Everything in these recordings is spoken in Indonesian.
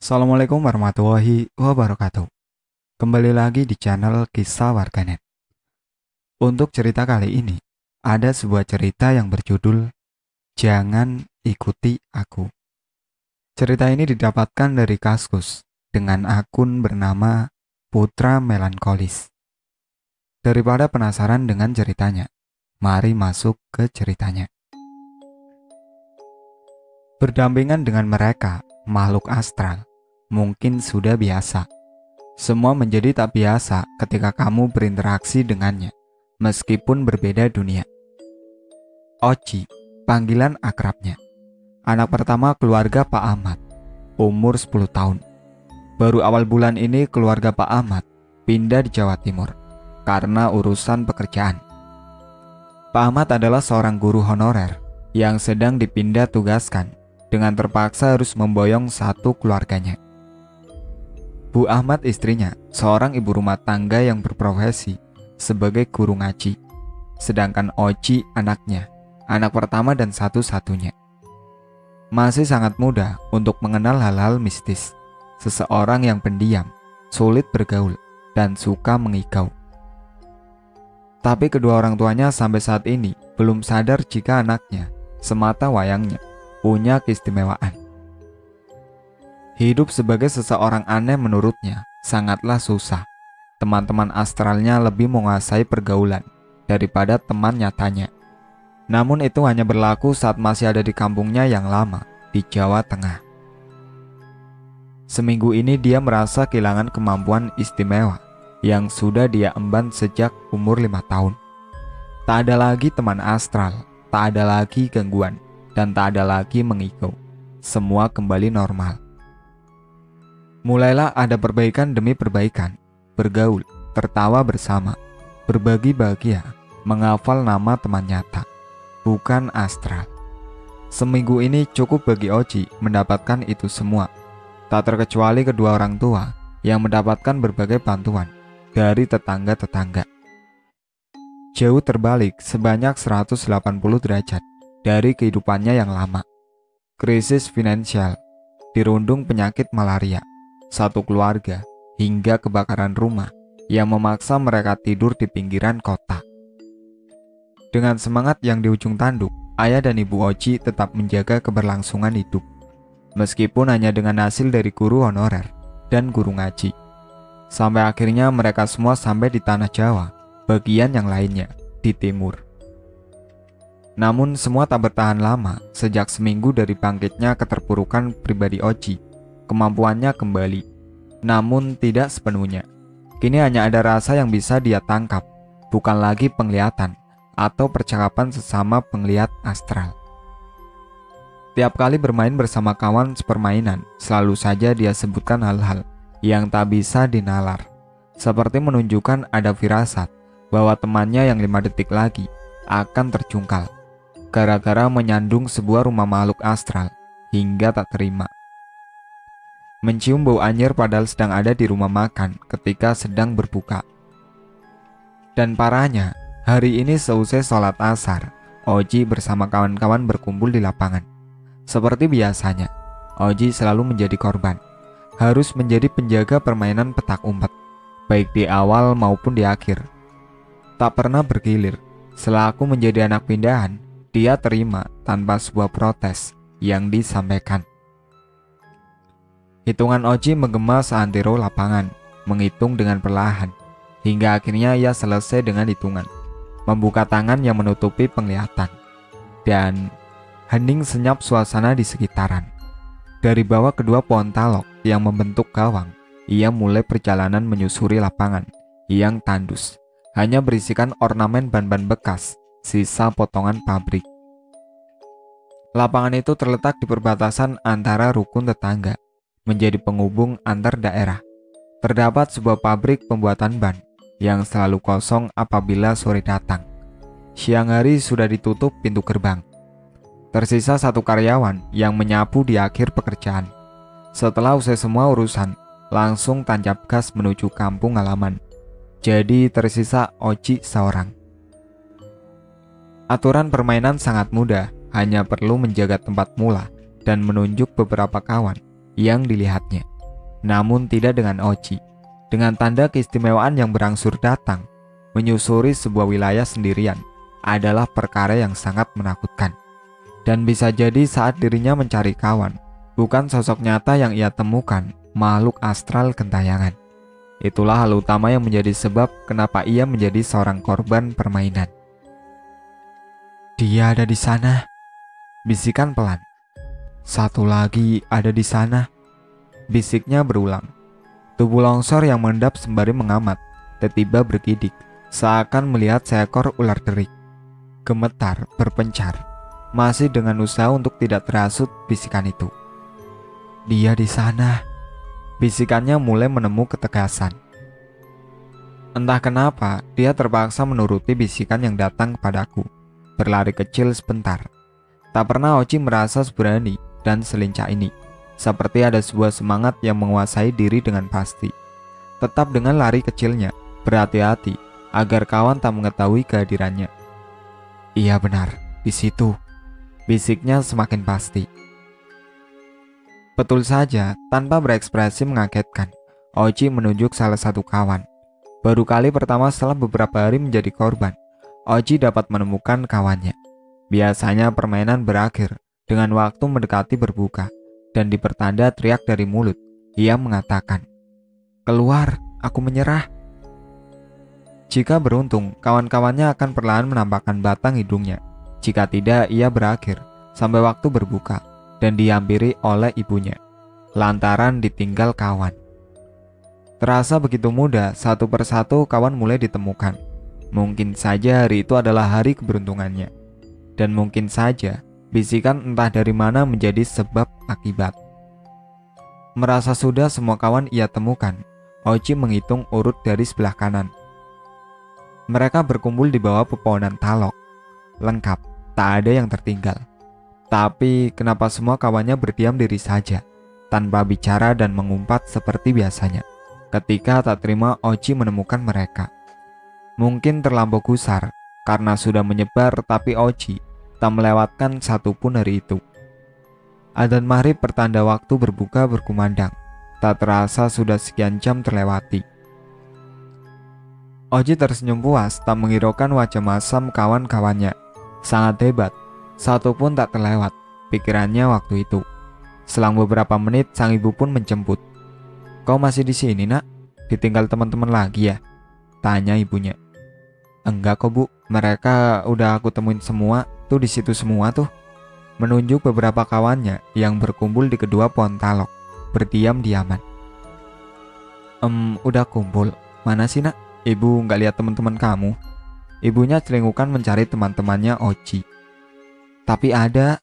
Assalamualaikum warahmatullahi wabarakatuh. Kembali lagi di channel Kisah Warganet. Untuk cerita kali ini, ada sebuah cerita yang berjudul Jangan Ikuti Aku. Cerita ini didapatkan dari Kaskus dengan akun bernama Putra Melankolis. Daripada penasaran dengan ceritanya, mari masuk ke ceritanya. Berdampingan dengan mereka, makhluk astral, mungkin sudah biasa. Semua menjadi tak biasa ketika kamu berinteraksi dengannya, meskipun berbeda dunia. Oci, panggilan akrabnya. Anak pertama keluarga Pak Ahmad, umur 10 tahun. Baru awal bulan ini keluarga Pak Ahmad pindah di Jawa Timur karena urusan pekerjaan. Pak Ahmad adalah seorang guru honorer yang sedang dipindah tugaskan dengan terpaksa harus memboyong satu keluarganya. Bu Ahmad istrinya, seorang ibu rumah tangga yang berprofesi sebagai guru ngaji. Sedangkan Oci anaknya, anak pertama dan satu-satunya. Masih sangat muda untuk mengenal hal-hal mistis. Seseorang yang pendiam, sulit bergaul, dan suka mengigau. Tapi kedua orang tuanya sampai saat ini belum sadar jika anaknya, semata wayangnya, punya keistimewaan. Hidup sebagai seseorang aneh menurutnya sangatlah susah. Teman-teman astralnya lebih menguasai pergaulan daripada teman nyatanya. Namun itu hanya berlaku saat masih ada di kampungnya yang lama, di Jawa Tengah. Seminggu ini dia merasa kehilangan kemampuan istimewa yang sudah dia emban sejak umur 5 tahun. Tak ada lagi teman astral, tak ada lagi gangguan, dan tak ada lagi mengigau. Semua kembali normal. Mulailah ada perbaikan demi perbaikan, bergaul, tertawa bersama, berbagi bahagia, menghafal nama teman nyata, bukan astral. Seminggu ini cukup bagi Oci mendapatkan itu semua, tak terkecuali kedua orang tua yang mendapatkan berbagai bantuan dari tetangga-tetangga. Jauh terbalik sebanyak 180 derajat dari kehidupannya yang lama. Krisis finansial, dirundung penyakit malaria, satu keluarga, hingga kebakaran rumah yang memaksa mereka tidur di pinggiran kota. Dengan semangat yang di ujung tanduk, ayah dan ibu Oci tetap menjaga keberlangsungan hidup, meskipun hanya dengan hasil dari guru honorer dan guru ngaji. Sampai akhirnya mereka semua sampai di tanah Jawa, bagian yang lainnya, di timur. Namun semua tak bertahan lama. Sejak seminggu dari bangkitnya keterpurukan pribadi Oci, kemampuannya kembali, namun tidak sepenuhnya. Kini hanya ada rasa yang bisa dia tangkap, bukan lagi penglihatan atau percakapan sesama penglihat astral. Tiap kali bermain bersama kawan sepermainan, selalu saja dia sebutkan hal-hal yang tak bisa dinalar, seperti menunjukkan ada firasat bahwa temannya yang 5 detik lagi akan terjungkal gara-gara menyandung sebuah rumah makhluk astral hingga tak terima. Mencium bau anyir padahal sedang ada di rumah makan ketika sedang berbuka. Dan parahnya, hari ini seusai sholat asar, Oji bersama kawan-kawan berkumpul di lapangan. Seperti biasanya, Oji selalu menjadi korban, harus menjadi penjaga permainan petak umpet, baik di awal maupun di akhir. Tak pernah bergilir, selaku menjadi anak pindahan, dia terima tanpa sebuah protes yang disampaikan. Hitungan Oji menggema seantero lapangan, menghitung dengan perlahan, hingga akhirnya ia selesai dengan hitungan, membuka tangan yang menutupi penglihatan, dan hening senyap suasana di sekitaran. Dari bawah kedua pohon talok yang membentuk gawang, ia mulai perjalanan menyusuri lapangan yang tandus, hanya berisikan ornamen ban-ban bekas, sisa potongan pabrik. Lapangan itu terletak di perbatasan antara rukun tetangga, menjadi penghubung antar daerah. Terdapat sebuah pabrik pembuatan ban yang selalu kosong apabila sore datang. Siang hari sudah ditutup pintu gerbang. Tersisa satu karyawan yang menyapu di akhir pekerjaan. Setelah usai semua urusan, langsung tancap gas menuju kampung halaman. Jadi tersisa Oci seorang. Aturan permainan sangat mudah, hanya perlu menjaga tempat mula dan menunjuk beberapa kawan yang dilihatnya. namun tidak dengan Oji. Dengan tanda keistimewaan yang berangsur datang, menyusuri sebuah wilayah sendirian adalah perkara yang sangat menakutkan. Dan bisa jadi saat dirinya mencari kawan, bukan sosok nyata yang ia temukan, makhluk astral gentayangan. Itulah hal utama yang menjadi sebab kenapa ia menjadi seorang korban permainan. "Dia ada di sana," bisikan pelan. "Satu lagi ada di sana," bisiknya berulang. Tubuh longsor yang mengendap sembari mengamat, tiba-tiba bergidik, seakan melihat seekor ular derik. Gemetar, berpencar, masih dengan usaha untuk tidak terhasut bisikan itu. "Dia di sana," bisikannya mulai menemu ketegasan. Entah kenapa, dia terpaksa menuruti bisikan yang datang kepadaku. Berlari kecil sebentar. Tak pernah Oji merasa seberani dan selincah ini. Seperti ada sebuah semangat yang menguasai diri dengan pasti. Tetap dengan lari kecilnya, berhati-hati agar kawan tak mengetahui kehadirannya. "Iya benar, di situ," bisiknya semakin pasti. Betul saja, tanpa berekspresi mengagetkan, Oji menunjuk salah satu kawan. Baru kali pertama setelah beberapa hari menjadi korban, Oji dapat menemukan kawannya. Biasanya permainan berakhir dengan waktu mendekati berbuka, dan dipertanda teriak dari mulut. Ia mengatakan, "Keluar, aku menyerah." Jika beruntung, kawan-kawannya akan perlahan menampakkan batang hidungnya. Jika tidak, ia berakhir sampai waktu berbuka dan dihampiri oleh ibunya, lantaran ditinggal kawan. Terasa begitu mudah, satu persatu kawan mulai ditemukan. Mungkin saja hari itu adalah hari keberuntungannya. Dan mungkin saja bisikan entah dari mana menjadi sebab akibat. Merasa sudah semua kawan ia temukan, Oji menghitung urut dari sebelah kanan. Mereka berkumpul di bawah pepohonan talok. Lengkap, tak ada yang tertinggal. Tapi kenapa semua kawannya berdiam diri saja, tanpa bicara dan mengumpat seperti biasanya, ketika tak terima Oji menemukan mereka. Mungkin terlampau gusar, karena sudah menyebar, tapi Oji tak melewatkan satupun hari itu. Adzan maghrib pertanda waktu berbuka berkumandang. Tak terasa sudah sekian jam terlewati. Oji tersenyum puas, tak menghiraukan wajah masam kawan-kawannya. Sangat hebat, satupun tak terlewat pikirannya waktu itu. Selang beberapa menit, sang ibu pun menjemput. "Kau masih di sini, Nak? Ditinggal teman-teman lagi ya?" tanya ibunya. "Enggak kok, Bu. Mereka udah aku temuin semua. Tuh di situ semua tuh." Menunjuk beberapa kawannya yang berkumpul di kedua pohon talok, berdiam-diaman. Udah kumpul. Mana sih, Nak? Ibu nggak lihat teman-teman kamu?" Ibunya celingukan mencari teman-temannya Oji. "Tapi ada,"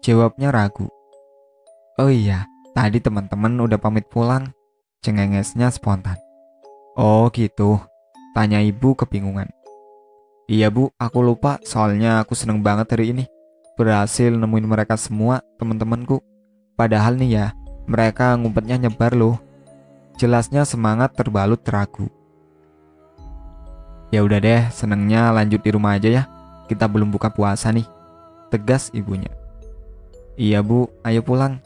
jawabnya ragu. "Oh iya, tadi teman-teman udah pamit pulang," cengengesnya spontan. "Oh gitu," tanya ibu kebingungan. "Iya Bu, aku lupa, soalnya aku seneng banget hari ini. Berhasil nemuin mereka semua, teman-temanku. Padahal nih ya, mereka ngumpetnya nyebar loh." Jelasnya semangat terbalut ragu. "Ya udah deh, senengnya lanjut di rumah aja ya. Kita belum buka puasa nih," tegas ibunya. "Iya Bu, ayo pulang."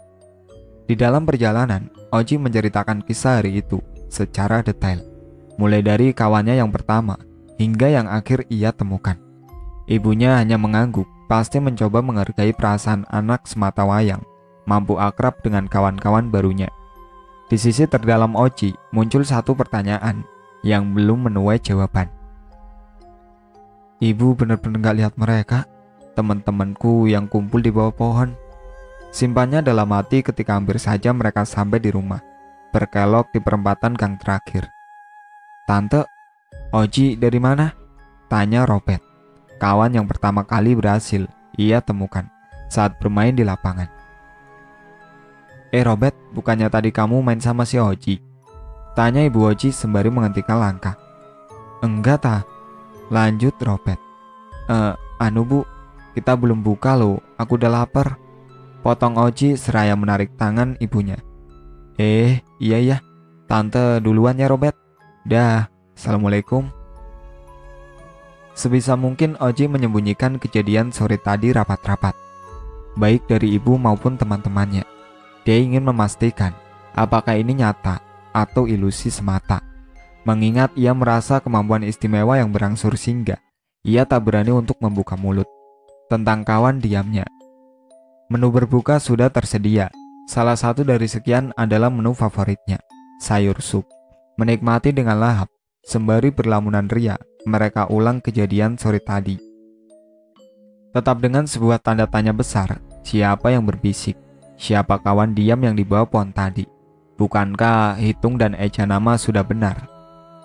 Di dalam perjalanan, Oji menceritakan kisah hari itu secara detail. Mulai dari kawannya yang pertama, hingga yang akhir ia temukan. Ibunya hanya mengangguk, pasti mencoba menghargai perasaan anak semata wayang, mampu akrab dengan kawan-kawan barunya. Di sisi terdalam Oji, muncul satu pertanyaan yang belum menuai jawaban. "Ibu benar-benar gak lihat mereka? Teman-temanku yang kumpul di bawah pohon?" Simpannya dalam hati ketika hampir saja mereka sampai di rumah, berkelok di perempatan gang terakhir. "Tante, Oji dari mana?" tanya Robert, kawan yang pertama kali berhasil ia temukan saat bermain di lapangan. Robert, bukannya tadi kamu main sama si Oji?" tanya ibu Oji sembari menghentikan langkah. "Enggak ta," lanjut Robert. Anu Bu, kita belum buka loh, aku udah lapar," potong Oji seraya menarik tangan ibunya. Iya ya, tante duluan ya Robert. Dah, assalamualaikum." Sebisa mungkin Oji menyembunyikan kejadian sore tadi rapat-rapat, baik dari ibu maupun teman-temannya. Dia ingin memastikan apakah ini nyata atau ilusi semata. Mengingat ia merasa kemampuan istimewa yang berangsur singgah, ia tak berani untuk membuka mulut. Tentang kawan diamnya. Menu berbuka sudah tersedia. Salah satu dari sekian adalah menu favoritnya, sayur sup. Menikmati dengan lahap, sembari berlamunan ria, mereka ulang kejadian sore tadi. Tetap dengan sebuah tanda tanya besar, siapa yang berbisik? Siapa kawan diam yang dibawa pohon tadi? Bukankah hitung dan eja nama sudah benar?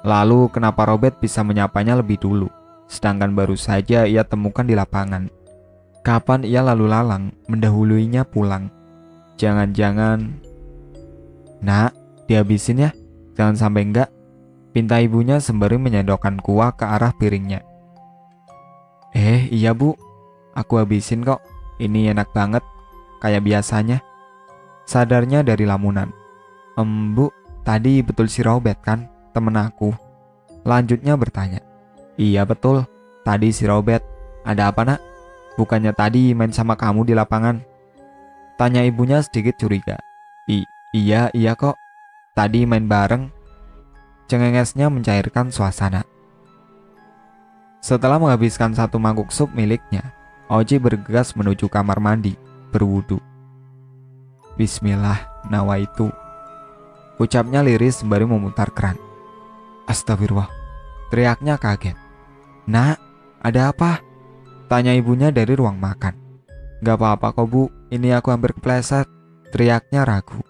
Lalu kenapa Robert bisa menyapanya lebih dulu, sedangkan baru saja ia temukan di lapangan? Kapan ia lalu lalang mendahuluinya pulang? Jangan-jangan... Nak, dihabisin ya? Jangan sampai enggak, pinta ibunya sembari menyendokkan kuah ke arah piringnya. Iya bu, aku habisin kok. Ini enak banget, kayak biasanya. Sadarnya dari lamunan. Bu, tadi betul si Robert kan, temen aku? Lanjutnya bertanya. Iya betul, tadi si Robert. Ada apa nak? Bukannya tadi main sama kamu di lapangan? Tanya ibunya sedikit curiga. Iya kok, tadi main bareng. Cengengesnya mencairkan suasana. Setelah menghabiskan satu mangkuk sup miliknya, Oji bergegas menuju kamar mandi, berwudu. Bismillah, nawaitu. Ucapnya liris sembari memutar keran. Astagfirullah, teriaknya kaget. Nak, ada apa? Tanya ibunya dari ruang makan. Gak apa-apa kok bu, ini aku hampir kepleset. Teriaknya ragu.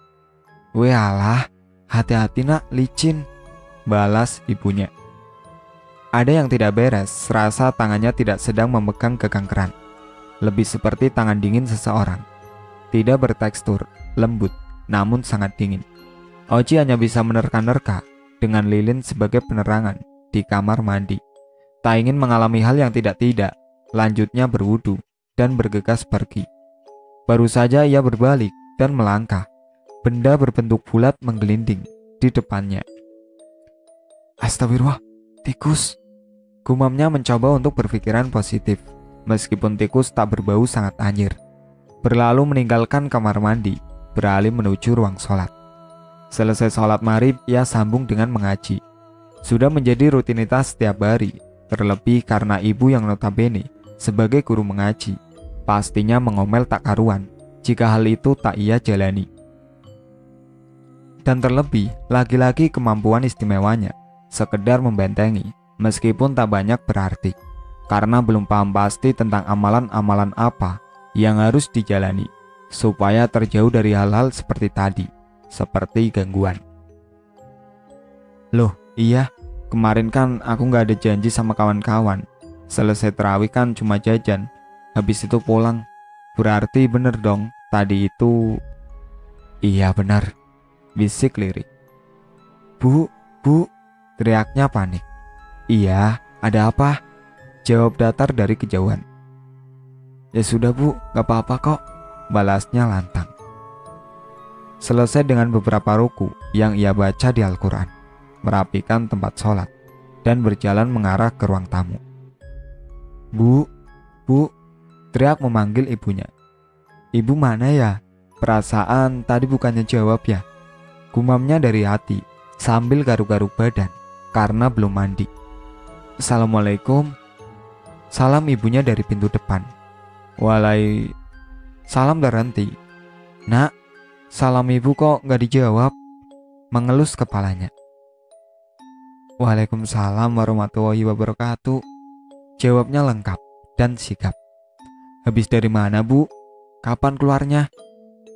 Walah, hati-hati nak, licin. Balas ibunya. Ada yang tidak beres, serasa tangannya tidak sedang memegang gagang keran. Lebih seperti tangan dingin seseorang. Tidak bertekstur, lembut, namun sangat dingin. Oji hanya bisa menerka-nerka dengan lilin sebagai penerangan di kamar mandi. Tak ingin mengalami hal yang tidak-tidak, lanjutnya berwudu dan bergegas pergi. Baru saja ia berbalik dan melangkah. Benda berbentuk bulat menggelinding di depannya. Astagfirullah, tikus. Gumamnya mencoba untuk berpikiran positif, meskipun tikus tak berbau sangat anyir. Berlalu meninggalkan kamar mandi, beralih menuju ruang sholat. Selesai sholat maghrib, ia sambung dengan mengaji. Sudah menjadi rutinitas setiap hari, terlebih karena ibu yang notabene sebagai guru mengaji, pastinya mengomel tak karuan jika hal itu tak ia jalani. Dan terlebih, lagi-lagi kemampuan istimewanya sekedar membentengi, meskipun tak banyak berarti, karena belum paham pasti tentang amalan-amalan apa yang harus dijalani, supaya terjauh dari hal-hal seperti tadi, seperti gangguan. Loh, iya, kemarin kan aku gak ada janji sama kawan-kawan. Selesai terawih kan cuma jajan, habis itu pulang. Berarti bener dong, tadi itu... Iya benar, bisik lirik. Bu, teriaknya panik. Iya, ada apa? Jawab datar dari kejauhan. Ya sudah bu, gak apa-apa kok, balasnya lantang. Selesai dengan beberapa ruku yang ia baca di Al-Quran, merapikan tempat sholat, dan berjalan mengarah ke ruang tamu. Bu, teriak memanggil ibunya. Ibu mana ya? Perasaan tadi bukannya jawab ya? Gumamnya dari hati, sambil garuk-garuk badan, karena belum mandi. Assalamualaikum. Salam ibunya dari pintu depan. Salam berhenti. Nak, salam ibu kok gak dijawab? Mengelus kepalanya. Waalaikumsalam warahmatullahi wabarakatuh. Jawabnya lengkap dan sigap. Habis dari mana bu? Kapan keluarnya?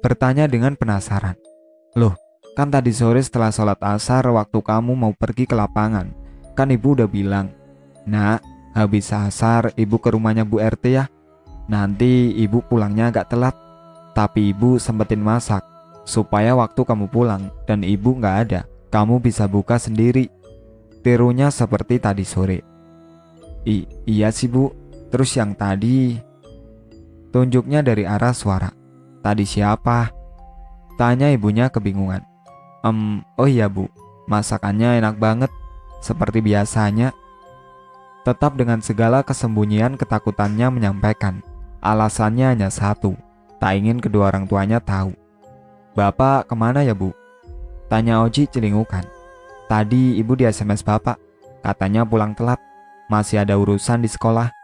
Bertanya dengan penasaran. Loh, kan tadi sore setelah sholat asar waktu kamu mau pergi ke lapangan, kan ibu udah bilang, nak, habis asar ibu ke rumahnya Bu RT ya. Nanti ibu pulangnya agak telat, tapi ibu sempetin masak supaya waktu kamu pulang dan ibu gak ada, kamu bisa buka sendiri. Tirunya seperti tadi sore. Iya sih bu, terus yang tadi... Tunjuknya dari arah suara. Tadi siapa? Tanya ibunya kebingungan. Oh iya bu, masakannya enak banget, seperti biasanya. Tetap dengan segala kesembunyian ketakutannya menyampaikan. Alasannya hanya satu, tak ingin kedua orang tuanya tahu. Bapak kemana ya bu? Tanya Oji celingukan. Tadi ibu di SMS bapak, katanya pulang telat, masih ada urusan di sekolah.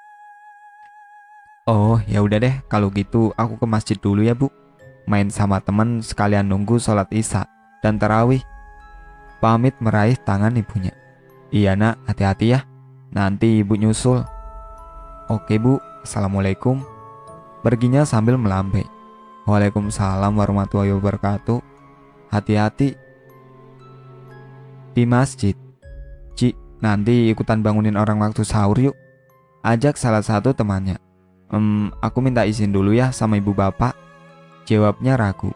Oh ya udah deh, kalau gitu aku ke masjid dulu ya bu. Main sama temen sekalian nunggu sholat isya dan tarawih. Pamit meraih tangan ibunya. Iya nak, hati-hati ya, nanti ibu nyusul. Oke bu, assalamualaikum. Perginya sambil melambai. Waalaikumsalam warahmatullahi wabarakatuh. Hati-hati. Di masjid. Ci, nanti ikutan bangunin orang waktu sahur yuk. Ajak salah satu temannya. Aku minta izin dulu ya sama ibu bapak. Jawabnya ragu.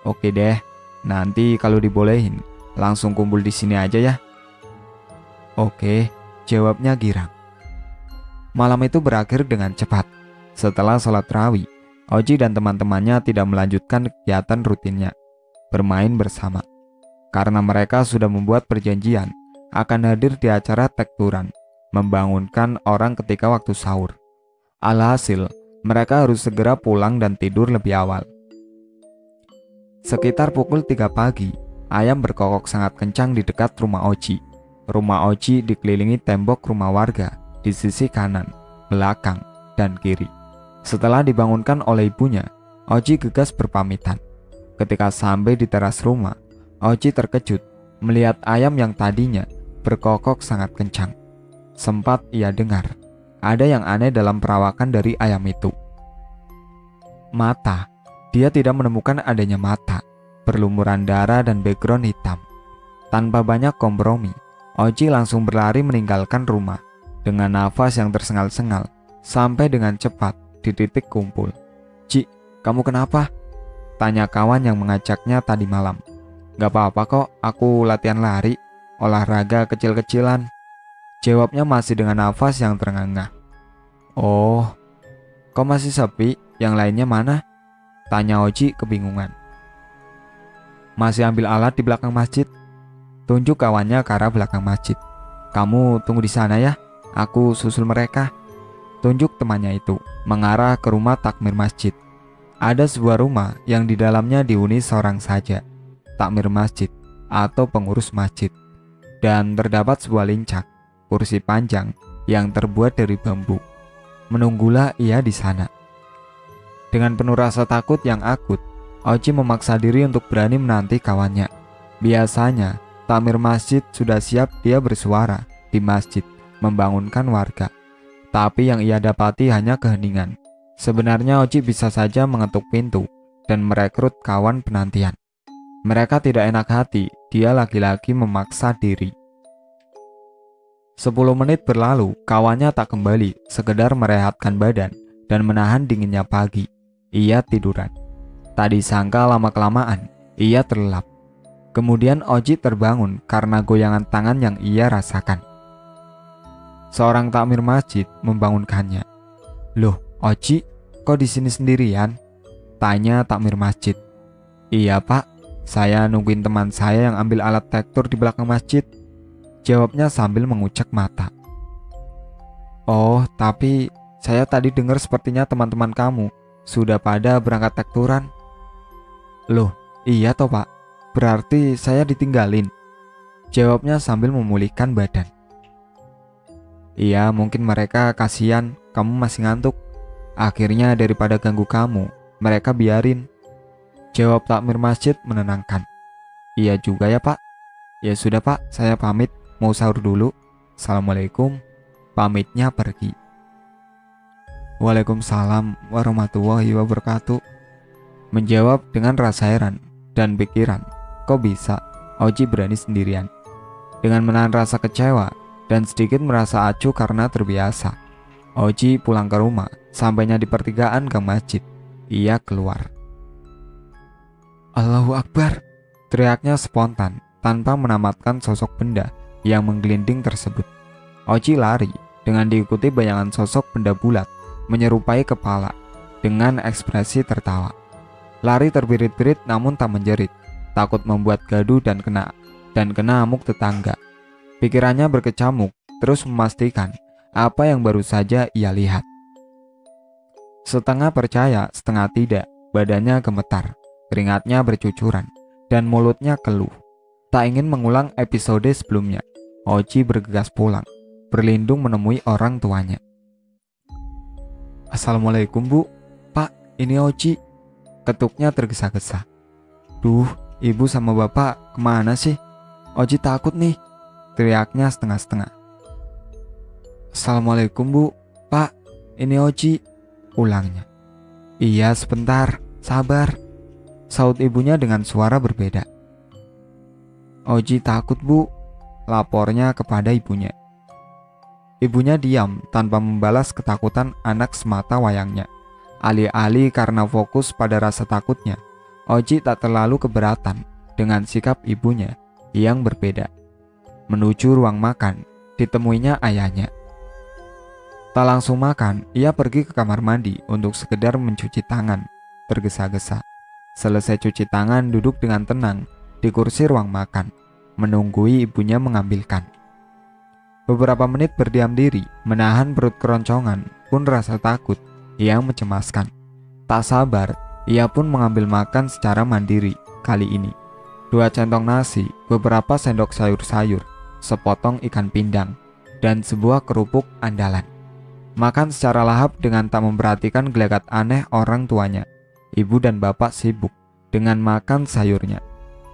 Oke deh, nanti kalau dibolehin langsung kumpul di sini aja ya. Oke, jawabnya girang. Malam itu berakhir dengan cepat. Setelah sholat tarawih, Oji dan teman-temannya tidak melanjutkan kegiatan rutinnya, bermain bersama. Karena mereka sudah membuat perjanjian akan hadir di acara tekturan, membangunkan orang ketika waktu sahur. Alhasil, mereka harus segera pulang dan tidur lebih awal. Sekitar pukul 3 pagi, ayam berkokok sangat kencang di dekat rumah Oji. Rumah Oji dikelilingi tembok rumah warga di sisi kanan, belakang, dan kiri. Setelah dibangunkan oleh ibunya, Oji gegas berpamitan. Ketika sampai di teras rumah, Oji terkejut melihat ayam yang tadinya berkokok sangat kencang. Sempat ia dengar ada yang aneh dalam perawakan dari ayam itu. Mata. Dia tidak menemukan adanya mata, berlumuran darah dan background hitam. Tanpa banyak kompromi, Oji langsung berlari meninggalkan rumah dengan nafas yang tersengal-sengal sampai dengan cepat di titik kumpul. Ci, kamu kenapa? Tanya kawan yang mengajaknya tadi malam. Gak apa-apa kok, aku latihan lari, olahraga kecil-kecilan. Jawabnya masih dengan nafas yang terengah-engah. Oh, kok masih sepi? Yang lainnya mana? Tanya Oji kebingungan. Masih ambil alat di belakang masjid. Tunjuk kawannya ke arah belakang masjid. Kamu tunggu di sana ya, aku susul mereka. Tunjuk temannya itu mengarah ke rumah takmir masjid. Ada sebuah rumah yang di dalamnya dihuni seorang saja, takmir masjid atau pengurus masjid. Dan terdapat sebuah lincak, kursi panjang yang terbuat dari bambu. Menunggulah ia di sana. Dengan penuh rasa takut yang akut, Oji memaksa diri untuk berani menanti kawannya. Biasanya, takmir masjid sudah siap dia bersuara di masjid, membangunkan warga. Tapi yang ia dapati hanya keheningan. Sebenarnya Oji bisa saja mengetuk pintu dan merekrut kawan penantian. Mereka tidak enak hati, dia lagi-lagi memaksa diri. 10 menit berlalu, kawannya tak kembali, sekedar merehatkan badan dan menahan dinginnya pagi. Ia tiduran. Tak disangka lama-kelamaan, ia terlelap. Kemudian Oji terbangun karena goyangan tangan yang ia rasakan. Seorang takmir masjid membangunkannya. Loh, Oji, kok di sini sendirian? Tanya takmir masjid. Iya pak, saya nungguin teman saya yang ambil alat tektur di belakang masjid. Jawabnya sambil mengucek mata. Oh, tapi saya tadi dengar sepertinya teman-teman kamu sudah pada berangkat tekturan. Loh, iya toh pak, berarti saya ditinggalin. Jawabnya sambil memulihkan badan. Iya, mungkin mereka kasihan kamu masih ngantuk. Akhirnya daripada ganggu kamu, mereka biarin. Jawab takmir masjid menenangkan. Iya juga ya pak. Ya sudah pak, saya pamit, mau sahur dulu. Assalamualaikum. Pamitnya pergi. Waalaikumsalam warahmatullahi wabarakatuh. Menjawab dengan rasa heran dan pikiran, kok bisa Oji berani sendirian. Dengan menahan rasa kecewa dan sedikit merasa acuh karena terbiasa, Oji pulang ke rumah. Sampainya di pertigaan gang masjid, ia keluar. Allahu Akbar, teriaknya spontan tanpa menamatkan sosok benda yang menggelinding tersebut. Oji lari dengan diikuti bayangan sosok benda bulat menyerupai kepala dengan ekspresi tertawa. Lari terbirit-birit namun tak menjerit, takut membuat gaduh dan kena amuk tetangga. Pikirannya berkecamuk, terus memastikan apa yang baru saja ia lihat. Setengah percaya, setengah tidak, badannya gemetar, keringatnya bercucuran, dan mulutnya keluh. Tak ingin mengulang episode sebelumnya, Oji bergegas pulang, berlindung menemui orang tuanya. "Assalamualaikum Bu, Pak, ini Oji." Ketuknya tergesa-gesa. "Duh, ibu sama bapak kemana sih? Oji takut nih," teriaknya setengah-setengah. "Assalamualaikum Bu, Pak, ini Oji," ulangnya. "Iya sebentar, sabar," saut ibunya dengan suara berbeda. "Oji takut Bu," lapornya kepada ibunya. Ibunya diam tanpa membalas ketakutan anak semata wayangnya. Alih-alih karena fokus pada rasa takutnya, Oji tak terlalu keberatan dengan sikap ibunya yang berbeda. Menuju ruang makan, ditemuinya ayahnya. Tak langsung makan, ia pergi ke kamar mandi untuk sekedar mencuci tangan, tergesa-gesa. Selesai cuci tangan, duduk dengan tenang di kursi ruang makan, menunggui ibunya mengambilkan. Beberapa menit berdiam diri, menahan perut keroncongan, pun rasa takut yang mencemaskan. Tak sabar, ia pun mengambil makan secara mandiri kali ini. 2 centong nasi, beberapa sendok sayur-sayur, sepotong ikan pindang, dan sebuah kerupuk andalan. Makan secara lahap dengan tak memperhatikan gelagat aneh orang tuanya. Ibu dan bapak sibuk dengan makan sayurnya.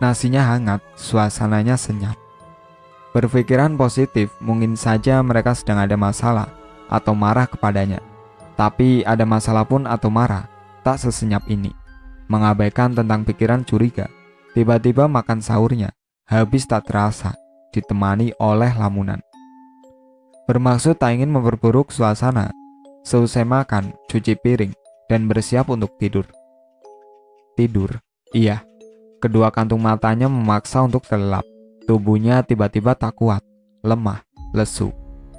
Nasinya hangat, suasananya senyap. Berpikiran positif, mungkin saja mereka sedang ada masalah atau marah kepadanya. Tapi ada masalah pun atau marah, tak sesenyap ini. Mengabaikan tentang pikiran curiga, tiba-tiba makan sahurnya habis tak terasa, ditemani oleh lamunan. Bermaksud tak ingin memperburuk suasana, seusai makan, cuci piring, dan bersiap untuk tidur. Tidur, iya. Kedua kantung matanya memaksa untuk terlelap. Tubuhnya tiba-tiba tak kuat, lemah, lesu.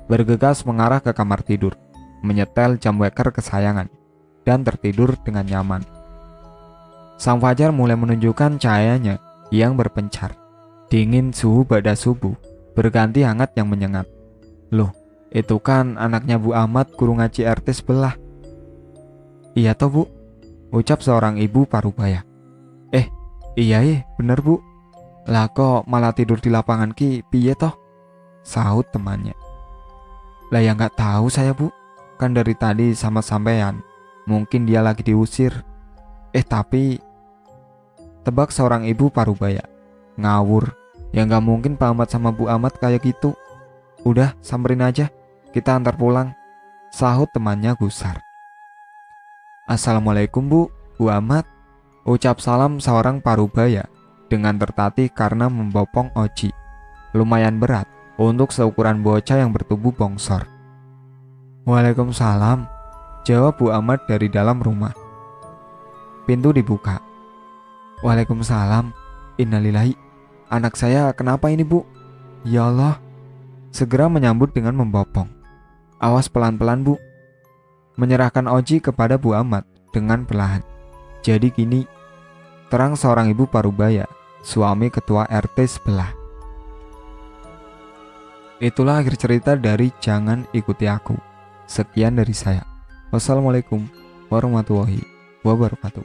Bergegas mengarah ke kamar tidur, menyetel jam weker kesayangan, dan tertidur dengan nyaman. Sang fajar mulai menunjukkan cahayanya yang berpencar. Dingin suhu pada subuh, berganti hangat yang menyengat. "Loh, itu kan anaknya Bu Ahmad, guru ngaji RT sebelah." "Iya toh Bu," ucap seorang ibu parubaya. "Iya bener Bu. Lah kok malah tidur di lapangan ki piye toh?" sahut temannya. "Lah ya nggak tahu saya Bu, kan dari tadi sama sampean. Mungkin dia lagi diusir." Tapi tebak seorang ibu parubaya. "Ngawur, ya nggak mungkin Pak Ahmad sama Bu Ahmad kayak gitu. Udah samperin aja, kita antar pulang," sahut temannya gusar. "Assalamualaikum Bu Ahmad," ucap salam seorang parubaya dengan tertatih karena membopong Oji. Lumayan berat untuk seukuran bocah yang bertubuh bongsor. "Waalaikumsalam," jawab Bu Ahmad dari dalam rumah. Pintu dibuka. "Waalaikumsalam. Innalillahi. Anak saya kenapa ini Bu?" "Ya Allah." Segera menyambut dengan membopong. "Awas pelan-pelan Bu." Menyerahkan Oji kepada Bu Ahmad dengan perlahan. "Jadi gini," terang seorang ibu parubaya, suami ketua RT sebelah. Itulah akhir cerita dari Jangan Ikuti Aku. Sekian dari saya. Wassalamualaikum warahmatullahi wabarakatuh.